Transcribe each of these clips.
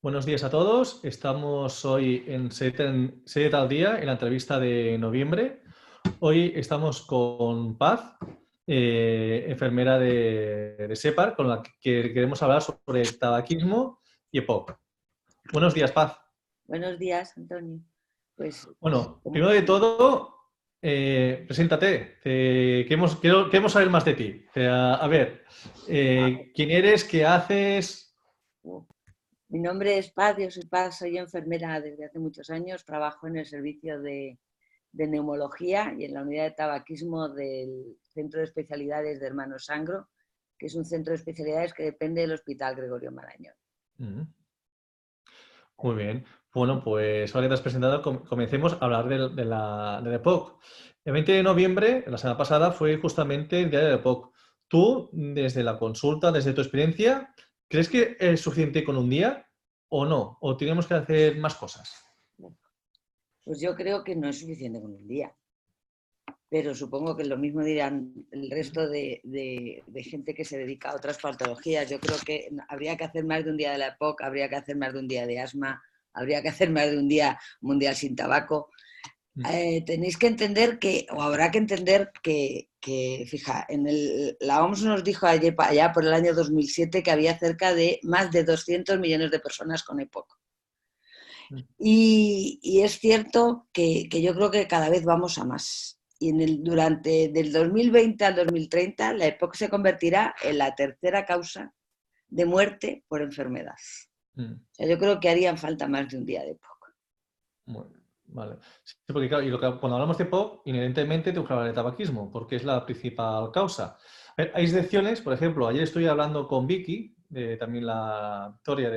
Buenos días a todos. Estamos hoy en Sede Tal Día, en la entrevista de noviembre. Hoy estamos con Paz, enfermera de SEPAR, con la que queremos hablar sobre el tabaquismo y EPOC. Buenos días, Paz. Buenos días, Antonio. Pues, Bueno, primero de todo, preséntate. Queremos saber más de ti. A ver, ¿quién eres? ¿Qué haces? mi nombre es Paz, yo soy Paz, soy enfermera desde hace muchos años, trabajo en el servicio de neumología y en la unidad de tabaquismo del Centro de Especialidades de Hermanos Sangro, que es un centro de especialidades que depende del Hospital Gregorio Marañón. Muy bien. Bueno, pues ahora que te has presentado, comencemos a hablar de la EPOC. El 20 de noviembre, la semana pasada, fue justamente el día de la EPOC. Tú, desde la consulta, desde tu experiencia, ¿crees que es suficiente con un día o no? ¿O tenemos que hacer más cosas? Pues yo creo que no es suficiente con un día, pero supongo que lo mismo dirán el resto de gente que se dedica a otras patologías. Yo creo que habría que hacer más de un día de la EPOC, habría que hacer más de un día de asma, habría que hacer más de un día mundial sin tabaco. Tenéis que entender o habrá que entender que fija, la OMS nos dijo allá por el año 2007 que había cerca de más de 200 millones de personas con EPOC. Y es cierto que yo creo que cada vez vamos a más. Y durante del 2020 al 2030 la EPOC se convertirá en la tercera causa de muerte por enfermedad. O sea, yo creo que harían falta más de un día de EPOC. Bueno, vale. Sí, porque claro, cuando hablamos de EPOC, inherentemente tengo que hablar de tabaquismo, porque es la principal causa. Hay excepciones, por ejemplo, ayer estoy hablando con Vicky, también la Victoria,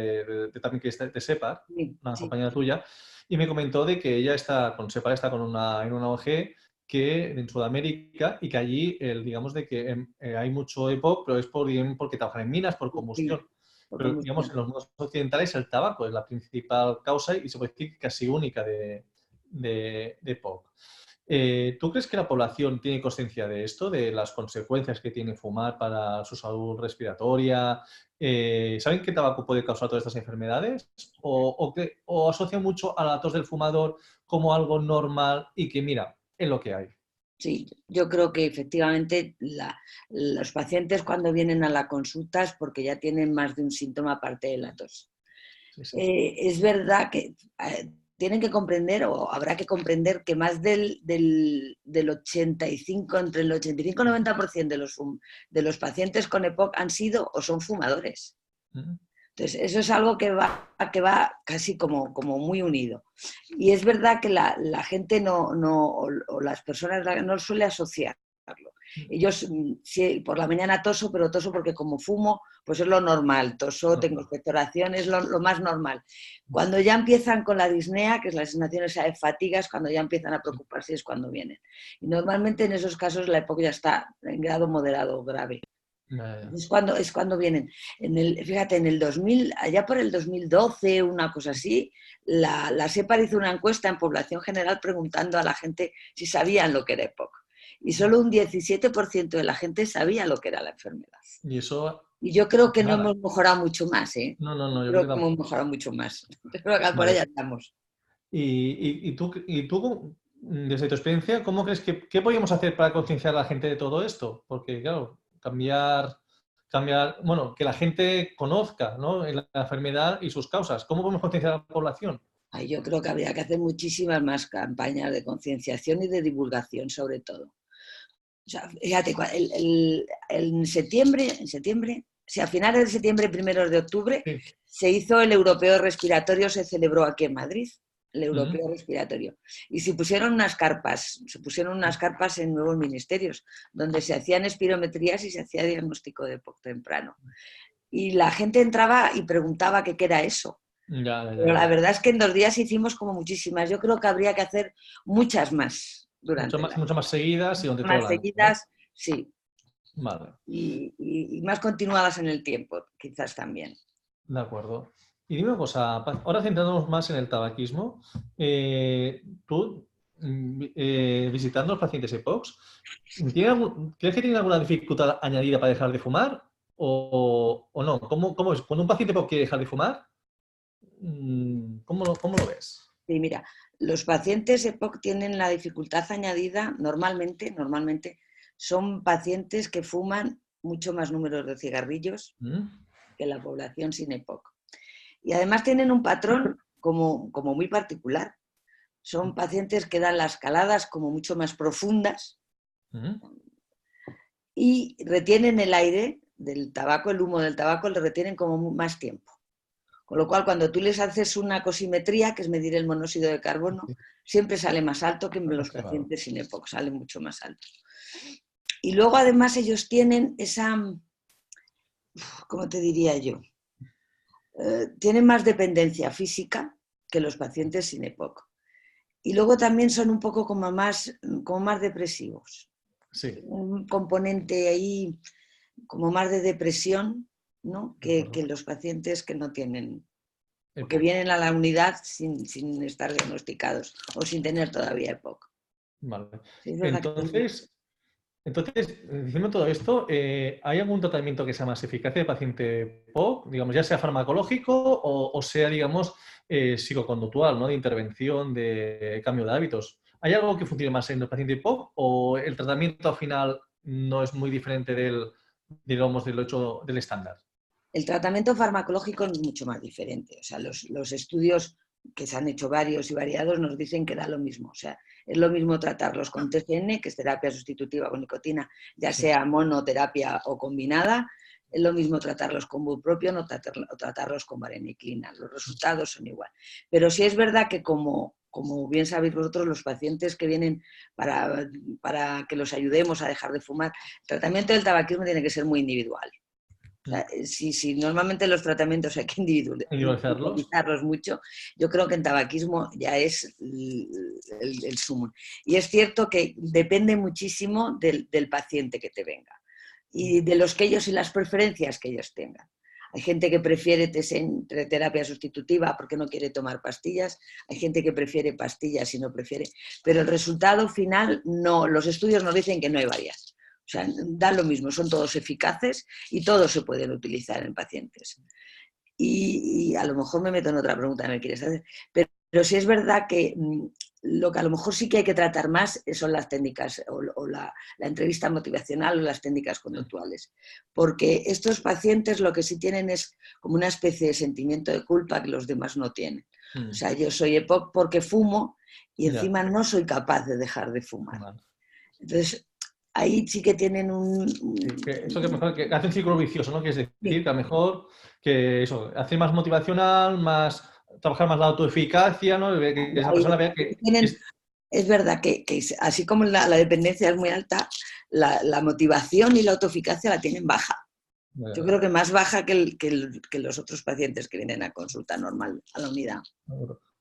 también que es de SEPAR, Sí, una sí. compañera tuya, y me comentó de que ella está con SEPAR, está en una ONG que en Sudamérica y que allí, digamos, de que hay mucho EPOC, pero es porque trabajan en minas, por Sí, combustión. por Pero, digamos, combustión. en los mundos occidentales el tabaco es la principal causa y se puede decir casi única de EPOC. ¿Tú crees que la población tiene conciencia de esto, de las consecuencias que tiene fumar para su salud respiratoria? ¿Saben que el tabaco puede causar todas estas enfermedades? ¿O asocian mucho a la tos del fumador como algo normal y que, mira, es lo que hay? Sí, yo creo que efectivamente los pacientes cuando vienen a la consulta es porque ya tienen más de un síntoma aparte de la tos. Sí, sí. Es verdad que tienen que comprender o habrá que comprender que más del 85, entre el 85 y el 90% de los pacientes con EPOC han sido o son fumadores. Entonces, eso es algo que va casi como muy unido. Y es verdad que la gente o las personas no suele asociarlo. Ellos, sí, por la mañana toso, pero toso porque como fumo, pues es lo normal. Toso, tengo expectoración, es lo más normal. Cuando ya empiezan con la disnea, que es las sensaciones de fatigas, cuando ya empiezan a preocuparse es cuando vienen. Y normalmente en esos casos la EPOC ya está en grado moderado o grave. Es cuando vienen. Fíjate, en el 2000, allá por el 2012, una cosa así, la SEPAR hizo una encuesta en población general preguntando a la gente si sabían lo que era EPOC. Y solo un 17% de la gente sabía lo que era la enfermedad. Y eso, Y yo creo que no nada. hemos mejorado mucho más, ¿eh? No, yo creo Creo que que hemos tampoco. mejorado mucho más. Creo que por allá Vale. estamos. ¿Y tú, desde tu experiencia, cómo crees qué podríamos hacer para concienciar a la gente de todo esto? Porque, claro, cambiar, bueno, que la gente conozca, ¿no?, la enfermedad y sus causas. ¿Cómo podemos concienciar a la población? Ay, yo creo que habría que hacer muchísimas más campañas de concienciación y de divulgación, sobre todo. O sea, fíjate, en septiembre, si a finales de septiembre, primeros de octubre, Sí. se hizo el europeo respiratorio, se celebró aquí en Madrid, el europeo respiratorio. Y se pusieron unas carpas en nuevos ministerios, donde se hacían espirometrías y se hacía diagnóstico de EPOC temprano. Y la gente entraba y preguntaba qué era eso. Pero la Ya. verdad es que en 2 días hicimos como muchísimas. Yo creo que habría que hacer muchas más durante el año. Mucho más seguidas y durante todo Más el año, ¿no? seguidas, sí. Vale, Y más continuadas en el tiempo, quizás también. de acuerdo. Y dime una cosa, Paz, ahora centrándonos más en el tabaquismo, tú, visitando a los pacientes EPOC, ¿crees que tienen alguna dificultad añadida para dejar de fumar o no? ¿Cómo es? Cuando un paciente EPOC quiere dejar de fumar, ¿Cómo lo ves? Sí, mira, los pacientes EPOC tienen la dificultad añadida, normalmente son pacientes que fuman mucho más números de cigarrillos ¿Mm? que la población sin EPOC. Y además tienen un patrón como muy particular. Son pacientes que dan las caladas como mucho más profundas ¿Mm? y retienen el aire del tabaco, el humo del tabaco, lo retienen como más tiempo. Con lo cual, cuando tú les haces una cosimetría, que es medir el monóxido de carbono, siempre sale más alto que en los Claro. pacientes sin EPOC, sale mucho más alto. Y luego, además, ellos tienen esa, ¿cómo te diría yo? Tienen más dependencia física que los pacientes sin EPOC. Y luego también son un poco como más depresivos. Sí, Un componente ahí como más de depresión, ¿no? de que acuerdo. los pacientes que no tienen o que EPOC. vienen a la unidad sin estar diagnosticados o sin tener todavía EPOC. Vale. Sí, es verdad que Entonces, diciendo todo esto, ¿hay algún tratamiento que sea más eficaz de paciente POC, digamos, ya sea farmacológico o sea, digamos, psicoconductual, ¿no? De intervención, de cambio de hábitos? ¿Hay algo que funcione más en el paciente POC o el tratamiento al final no es muy diferente digamos, del estándar? el tratamiento farmacológico es mucho más diferente. O sea, los estudios que se han hecho varios y variados nos dicen que da lo mismo. O sea, es lo mismo tratarlos con TCN, que es terapia sustitutiva con nicotina, ya Sí. sea monoterapia o combinada. Es lo mismo tratarlos con bupropión o tratarlos con vareniclina. Los resultados son igual. Pero sí es verdad que como bien sabéis vosotros, los pacientes que vienen para que los ayudemos a dejar de fumar, el tratamiento del tabaquismo tiene que ser muy individual. O sea, si normalmente los tratamientos hay que Individualizarlos. individualizarlos mucho, yo creo que en tabaquismo ya es el sumo. Y es cierto que depende muchísimo del paciente que te venga y de los que ellos y las preferencias que ellos tengan. Hay gente que prefiere terapia sustitutiva porque no quiere tomar pastillas, hay gente que prefiere pastillas y no prefiere, pero el resultado final no, los estudios nos dicen que no hay varias. O sea, dan lo mismo, son todos eficaces y todos se pueden utilizar en pacientes. Y a lo mejor me meto en otra pregunta que me quieres hacer, pero sí es verdad que lo que a lo mejor sí que hay que tratar más son las técnicas o la entrevista motivacional o las técnicas conductuales, porque estos pacientes lo que sí tienen es como una especie de sentimiento de culpa que los demás no tienen. O sea, yo soy EPOC porque fumo y Ya. encima no soy capaz de dejar de fumar. Vale. Entonces, ahí sí que tienen Sí, que eso que mejor que hace un ciclo vicioso, ¿no? Que es decir, sí, que a lo mejor que eso, hacer más motivacional, trabajar más la autoeficacia, ¿no? Que esa persona vea que tienen, es, es verdad que así como la dependencia es muy alta, la motivación y la autoeficacia la tienen baja. Yo creo que más baja que los otros pacientes que vienen a consulta normal a la unidad.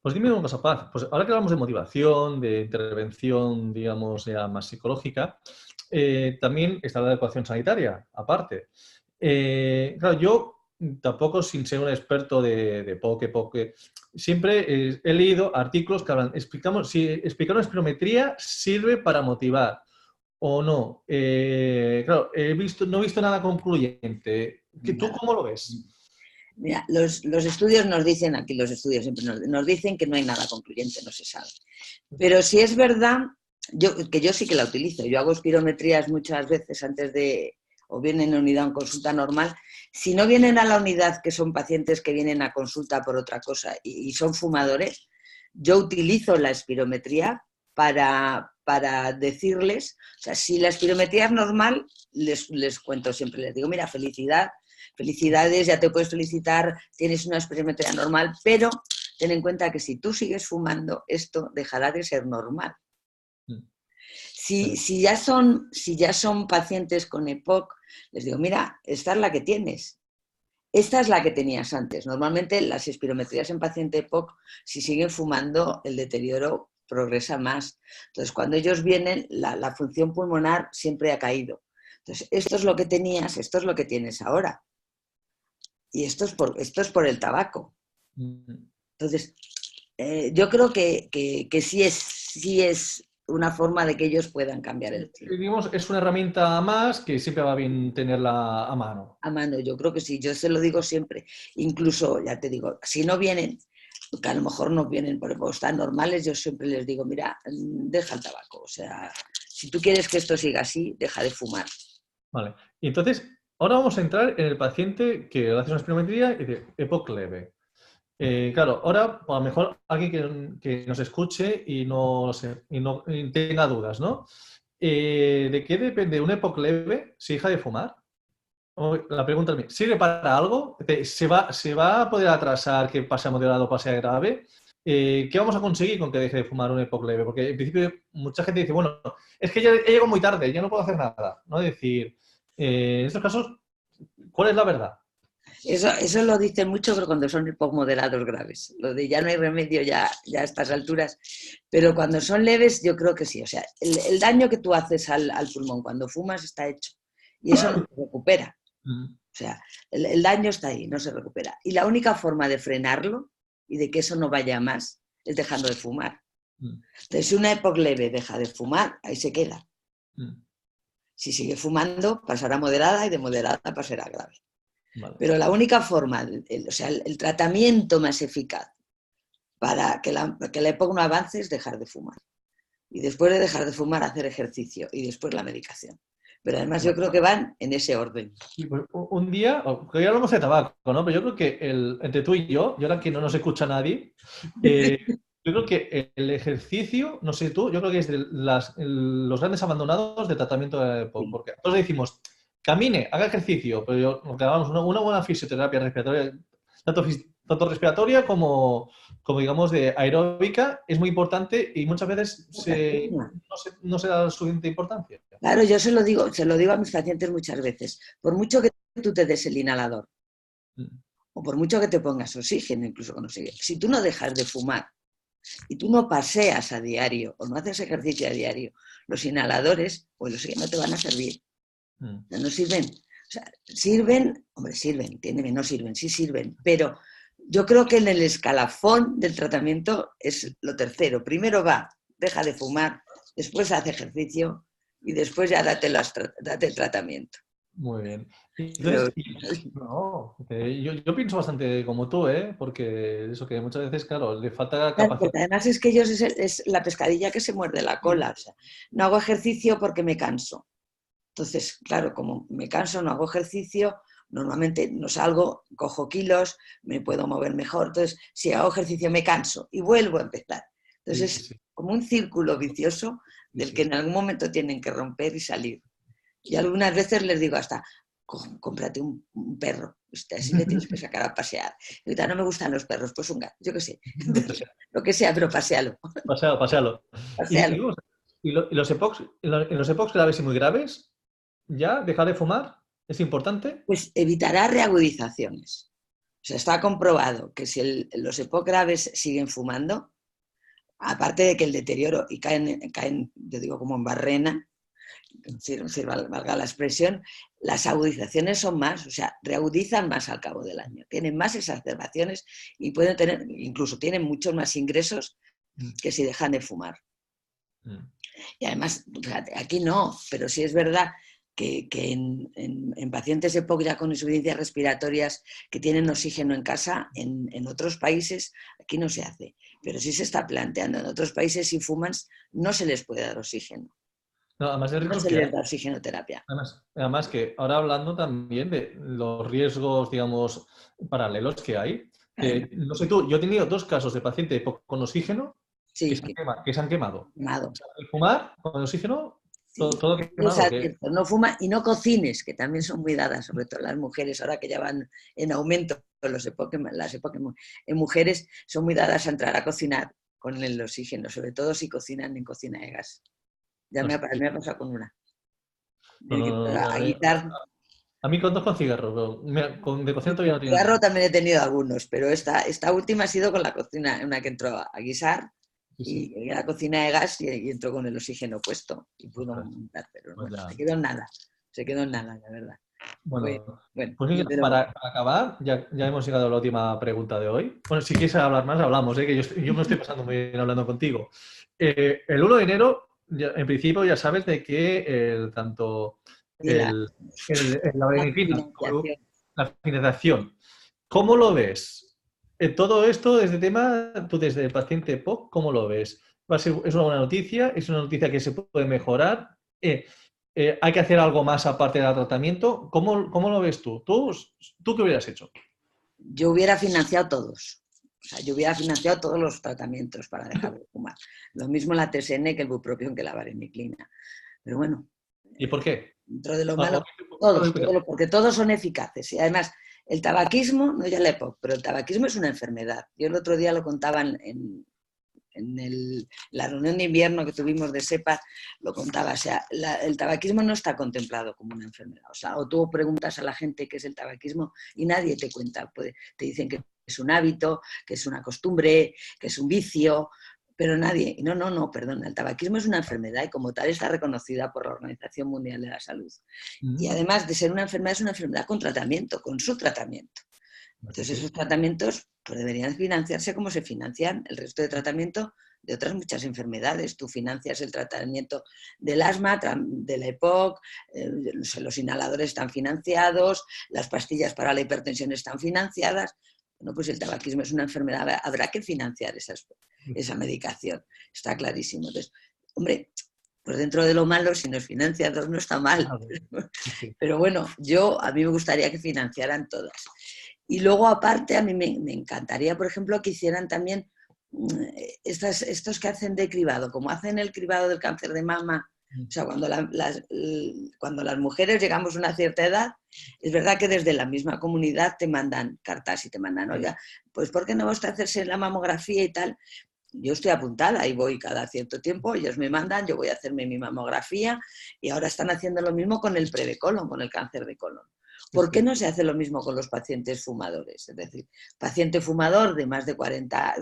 pues dime una cosa, Paz. Pues ahora que hablamos de motivación, de intervención, digamos, ya más psicológica, también está la adecuación sanitaria, aparte. Claro, yo tampoco, sin ser un experto de POC, siempre he leído artículos que hablan, explicamos, si explicar una espirometría sirve para motivar o no. Claro, no he visto nada concluyente. ¿Tú Nada. cómo lo ves? Mira, los estudios nos dicen, aquí los estudios siempre nos dicen que no hay nada concluyente, no se sabe. Pero si es verdad, que yo sí que la utilizo. Yo hago espirometrías muchas veces antes de, o vienen en unidad en consulta normal. Si no vienen a la unidad, que son pacientes que vienen a consulta por otra cosa y son fumadores, yo utilizo la espirometría para decirles, o sea, si la espirometría es normal, les cuento siempre, les digo, mira, felicidades, ya te puedes felicitar, tienes una espirometría normal, pero ten en cuenta que si tú sigues fumando, esto dejará de ser normal. Si ya son pacientes con EPOC, les digo, mira, esta es la que tienes. Esta es la que tenías antes. Normalmente las espirometrías en paciente EPOC, si siguen fumando, el deterioro progresa más. Entonces, cuando ellos vienen, la función pulmonar siempre ha caído. Entonces, esto es lo que tenías, esto es lo que tienes ahora. Y esto es por el tabaco. Entonces, yo creo que sí es una forma de que ellos puedan cambiar el chip. Digamos, es una herramienta más que siempre va bien tenerla a mano. A mano, yo creo que sí, yo se lo digo siempre. Incluso, ya te digo, si no vienen, que a lo mejor no vienen porque están normales, yo siempre les digo, mira, deja el tabaco. O sea, si tú quieres que esto siga así, deja de fumar. Vale. Y entonces, ahora vamos a entrar en el paciente que le hace una espirometría y de EPOC leve. Claro, ahora a lo mejor alguien que nos escuche y no sé, y tenga dudas, ¿no? ¿De qué depende un EPOC leve si deja de fumar? La pregunta es, ¿sirve para algo? ¿Se va a poder atrasar que pase a moderado o pase a grave? ¿Qué vamos a conseguir con que deje de fumar un EPOC leve? Porque en principio mucha gente dice, bueno, es que ya he llegado muy tarde, ya no puedo hacer nada, ¿no? Es decir, en estos casos, ¿cuál es la verdad? Eso lo dicen mucho, pero cuando son hipomoderados graves. Lo de ya no hay remedio ya a estas alturas. Pero cuando son leves, yo creo que sí. O sea, el daño que tú haces al pulmón cuando fumas está hecho. Y eso no se recupera. O sea, el daño está ahí, no se recupera. Y la única forma de frenarlo y de que eso no vaya más es dejando de fumar. Entonces, si una época leve deja de fumar, ahí se queda. Si sigue fumando, pasará moderada y de moderada pasará grave. Vale. Pero la única forma, o sea, el tratamiento más eficaz para que la EPOC no avance es dejar de fumar. Y después de dejar de fumar, hacer ejercicio y después la medicación. Pero además yo creo que van en ese orden. Sí, pues un día, que ya hablamos de tabaco, ¿no? Pero yo creo que entre tú y yo ahora que no nos escucha nadie, yo creo que el ejercicio, no sé tú, yo creo que es de los grandes abandonados de tratamiento de EPOC, porque todos decimos, camine, haga ejercicio, pero lo que hagamos, una buena fisioterapia respiratoria, tanto respiratoria como digamos de aeróbica, es muy importante y muchas veces no se da suficiente importancia. Claro, yo se lo digo a mis pacientes muchas veces. Por mucho que tú te des el inhalador, o por mucho que te pongas oxígeno, incluso con oxígeno, si tú no dejas de fumar y tú no paseas a diario o no haces ejercicio a diario, los inhaladores o el oxígeno no te van a servir. No sirven. O sea, sirven, hombre, sirven, no sirven, sí sirven, pero yo creo que en el escalafón del tratamiento es lo tercero. Primero deja de fumar, después hace ejercicio y después ya date el tratamiento. Muy bien. Entonces, yo pienso bastante como tú, porque eso que muchas veces, claro, le falta capacidad. Porque además es que ellos es la pescadilla que se muerde la cola. O sea, no hago ejercicio porque me canso. Entonces, claro, como me canso, no hago ejercicio, normalmente no salgo, cojo kilos, me puedo mover mejor. Entonces, si hago ejercicio me canso y vuelvo a empezar. Entonces, es como un círculo vicioso del que en algún momento tienen que romper y salir. Y algunas veces les digo hasta, cómprate un perro, así le tienes que sacar a pasear. Y ahorita no me gustan los perros, pues un gato, yo qué sé. Entonces, lo que sea, pero paséalo. Paséalo. ¿Y los EPOCs graves y muy graves? ¿Ya? ¿Dejar de fumar? ¿Es importante? Pues evitará reagudizaciones. O sea, está comprobado que si los EPOC graves siguen fumando, aparte de que el deterioro, y caen yo digo, como en barrena, si valga la expresión, las agudizaciones son más, o sea, reagudizan más al cabo del año, tienen más exacerbaciones y pueden tener, incluso tienen muchos más ingresos que si dejan de fumar. Y además, fíjate, aquí no, pero sí es verdad que en pacientes EPOC ya con insuficiencias respiratorias que tienen oxígeno en casa, en otros países, aquí no se hace, pero sí se está planteando. En otros países, si fuman, no se les puede dar oxígeno. No, además de no se les da oxigenoterapia. Además que ahora hablando también de los riesgos, digamos, paralelos que hay. No sé tú, yo he tenido 2 casos de paciente con oxígeno que se han quemado. O sea, el fumar con oxígeno, todo quemado. No fuma y no cocines, que también son muy dadas, sobre todo las mujeres, ahora que ya van en aumento las épocas en mujeres, son muy dadas a entrar a cocinar con el oxígeno, sobre todo si cocinan en cocina de gas. Ya me ha pasado con una. A mí con 2 con cigarro, de cocina todavía no tiene. Cigarro también he tenido algunos, pero esta última ha sido con la cocina, una que entró a guisar y la cocina de gas y entró con el oxígeno puesto y pudo montar, pero se quedó en nada, la verdad. Bueno, pues mira, para acabar, ya hemos llegado a la última pregunta de hoy. Bueno, si quieres hablar más, hablamos, que yo me estoy pasando muy bien hablando contigo. El 1 de enero en principio ya sabes de que tanto Y la, la la beneficia como financiación. la financiación, ¿cómo lo ves? Todo esto, desde el tema, tú desde el paciente POC, ¿cómo lo ves? ¿Es una buena noticia? ¿Es una noticia que se puede mejorar? ¿Hay que hacer algo más aparte del tratamiento? ¿Cómo lo ves tú? ¿Tú qué hubieras hecho? Yo hubiera financiado todos. O sea, yo hubiera financiado todos los tratamientos para dejar de fumar. Lo mismo la TSN que el bupropión que la vareniclina. Pero bueno, ¿Y por qué? dentro de lo Ah, malo, porque todos son eficaces. Y además, el tabaquismo, no ya la EPOC, pero el tabaquismo es una enfermedad. Yo el otro día lo contaba en la reunión de invierno que tuvimos de SEPA, lo contaba. O sea, el tabaquismo no está contemplado como una enfermedad. O sea, o tú preguntas a la gente qué es el tabaquismo y nadie te cuenta. Te dicen que es un hábito, que es una costumbre, que es un vicio, pero nadie, no, perdón, el tabaquismo es una enfermedad y como tal está reconocida por la Organización Mundial de la Salud. Y además de ser una enfermedad, es una enfermedad con tratamiento, con su tratamiento. Entonces esos tratamientos pues, deberían financiarse como se financian el resto de tratamiento de otras muchas enfermedades. Tú financias el tratamiento del asma, de la EPOC, los inhaladores están financiados, las pastillas para la hipertensión están financiadas. Bueno, pues el tabaquismo es una enfermedad, habrá que financiar esa medicación, está clarísimo. Entonces, hombre, pues dentro de lo malo, si nos financian dos no está mal. Pero bueno, a mí me gustaría que financiaran todas. Y luego, aparte, a mí me encantaría, por ejemplo, que hicieran también estos que hacen de cribado, como hacen el cribado del cáncer de mama. O sea, cuando las mujeres llegamos a una cierta edad, es verdad que desde la misma comunidad te mandan cartas y te mandan, oiga, pues ¿por qué no vas a hacerse la mamografía y tal? Yo estoy apuntada y voy cada cierto tiempo, ellos me mandan, yo voy a hacerme mi mamografía y ahora están haciendo lo mismo con el pre-de-colon, con el cáncer de colon. ¿Por qué no se hace lo mismo con los pacientes fumadores? Es decir, paciente fumador de más de 40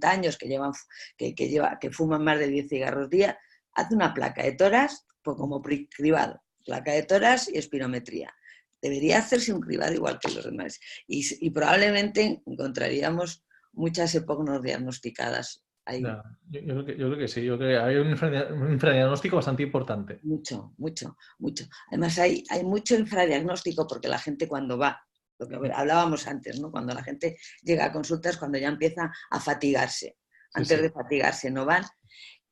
años que fuman más de 10 cigarros día, hace una placa de tórax pues como cribado, placa de tórax y espirometría. Debería hacerse un cribado igual que los demás y probablemente encontraríamos muchas EPOC no diagnosticadas ahí. No, yo creo que sí, yo creo que hay un infradiagnóstico bastante importante. Mucho, mucho, mucho. Además hay mucho infradiagnóstico porque la gente cuando va, lo que hablábamos antes, ¿no? Cuando la gente llega a consultas, cuando ya empieza a fatigarse. Antes de fatigarse no van.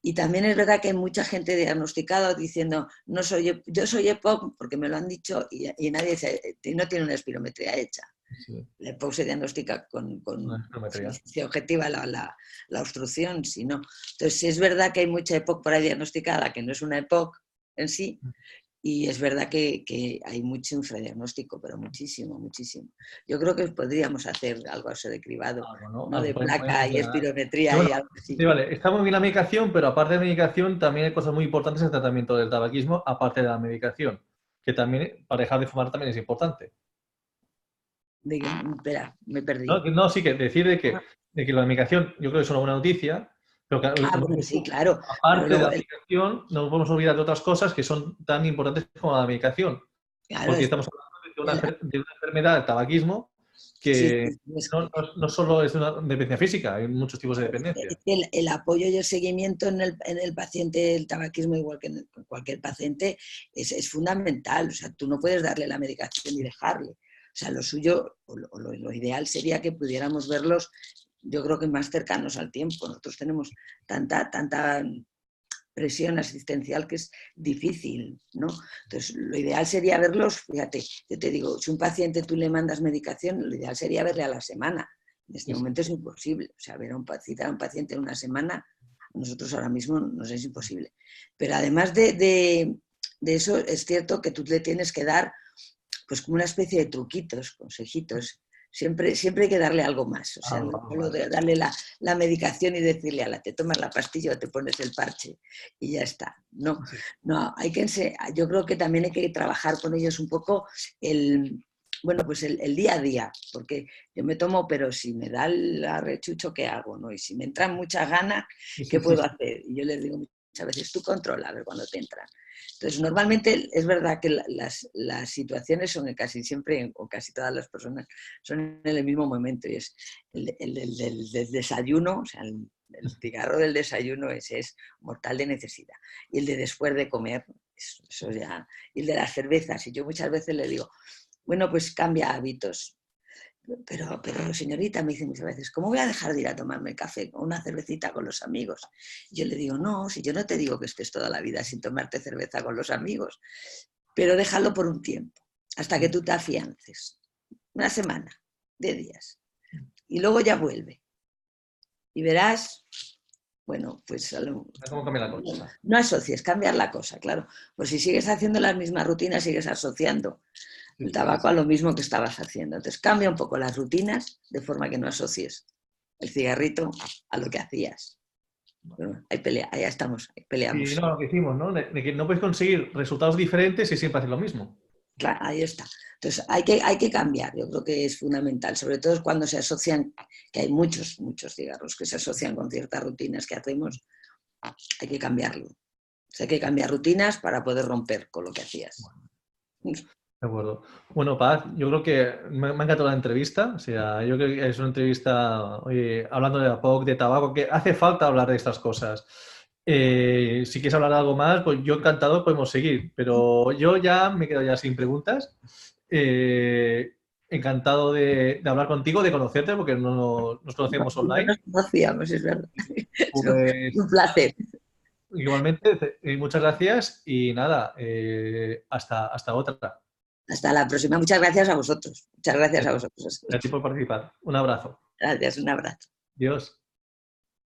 Y también es verdad que hay mucha gente diagnosticada diciendo, yo soy EPOC porque me lo han dicho y nadie no tiene una espirometría hecha. Sí. La EPOC se diagnostica si objetiva la obstrucción, si no. Entonces, es verdad que hay mucha EPOC por ahí diagnosticada, que no es una EPOC en sí, y es verdad que hay mucho infradiagnóstico, pero muchísimo, muchísimo. Yo creo que podríamos hacer algo así de cribado, ¿no? De placa y espirometría bueno, y algo así. sí, vale, está muy bien la medicación, pero aparte de la medicación también hay cosas muy importantes en el tratamiento del tabaquismo, aparte de la medicación, que también para dejar de fumar también es importante. Espera, me perdí. No, sí, que decir de que la medicación yo creo que es una buena noticia, pero que, Bueno, sí, claro, pero aparte de luego, la medicación no nos podemos olvidar de otras cosas que son tan importantes como la medicación, claro, porque estamos hablando de una enfermedad, el tabaquismo, sí, que no solo es una dependencia física, hay muchos tipos de dependencia. el apoyo y el seguimiento en el paciente, el tabaquismo, igual que en cualquier paciente, es fundamental. O sea, tú no puedes darle la medicación y dejarle. O sea, lo suyo, lo ideal sería que pudiéramos verlos, yo creo que más cercanos al tiempo. Nosotros tenemos tanta presión asistencial que es difícil, ¿no? Entonces, lo ideal sería verlos, fíjate, yo te digo, si un paciente tú le mandas medicación, lo ideal sería verle a la semana. En este momento es imposible. O sea, citar a un paciente en una semana, a nosotros ahora mismo nos es imposible. Pero además de eso, es cierto que tú le tienes que dar pues como una especie de truquitos, consejitos. Siempre hay que darle algo más. O sea, no solo darle la medicación y decirle, ala, te tomas la pastilla o te pones el parche y ya está. No, yo creo que también hay que trabajar con ellos un poco pues el día a día, porque yo me tomo, pero si me da el arrechucho, ¿qué hago? ¿No? Y si me entran muchas ganas, ¿qué puedo hacer? Y yo les digo muchas veces, tú controla a ver cuando te entran. Entonces, normalmente es verdad que las situaciones son casi siempre, o casi todas las personas, son en el mismo momento, y es el del desayuno, o sea, El cigarro del desayuno ese es mortal de necesidad. Y el de después de comer, eso ya. Y el de las cervezas. Y yo muchas veces le digo, bueno, pues cambia hábitos. Pero señorita, me dice muchas veces, ¿cómo voy a dejar de ir a tomarme café o una cervecita con los amigos? Y yo le digo, no, si yo no te digo que estés toda la vida sin tomarte cerveza con los amigos, pero déjalo por un tiempo, hasta que tú te afiances. Una semana, de días. Y luego ya vuelve. Y verás, bueno, pues ¿Cómo cambia la cosa? no asocies, cambiar la cosa, claro. Pues si sigues haciendo las mismas rutinas, sigues asociando el tabaco a lo mismo que estabas haciendo. Entonces cambia un poco las rutinas de forma que no asocies el cigarrito a lo que hacías. Bueno, hay pelea, allá estamos, peleamos. Y no, lo que hicimos, ¿no? De que no puedes conseguir resultados diferentes y siempre hacer lo mismo. Claro, ahí está. Entonces hay que cambiar, yo creo que es fundamental, sobre todo cuando se asocian, que hay muchos cigarros que se asocian con ciertas rutinas que hacemos, hay que cambiarlo. O sea, hay que cambiar rutinas para poder romper con lo que hacías. De acuerdo. Bueno, Paz, yo creo que me ha encantado la entrevista. O sea, yo creo que es una entrevista, oye, hablando de la POC, de tabaco, que hace falta hablar de estas cosas. Si quieres hablar de algo más, pues yo encantado podemos seguir. Pero yo ya me quedo ya sin preguntas. Encantado de hablar contigo, de conocerte, porque no nos conocemos No online. nos conocíamos, es verdad. Pues Un placer. igualmente, muchas gracias y nada, hasta otra. Hasta la próxima. Muchas gracias a vosotros. Muchas gracias a vosotros. Gracias por participar. Un abrazo. Gracias, un abrazo. Adiós.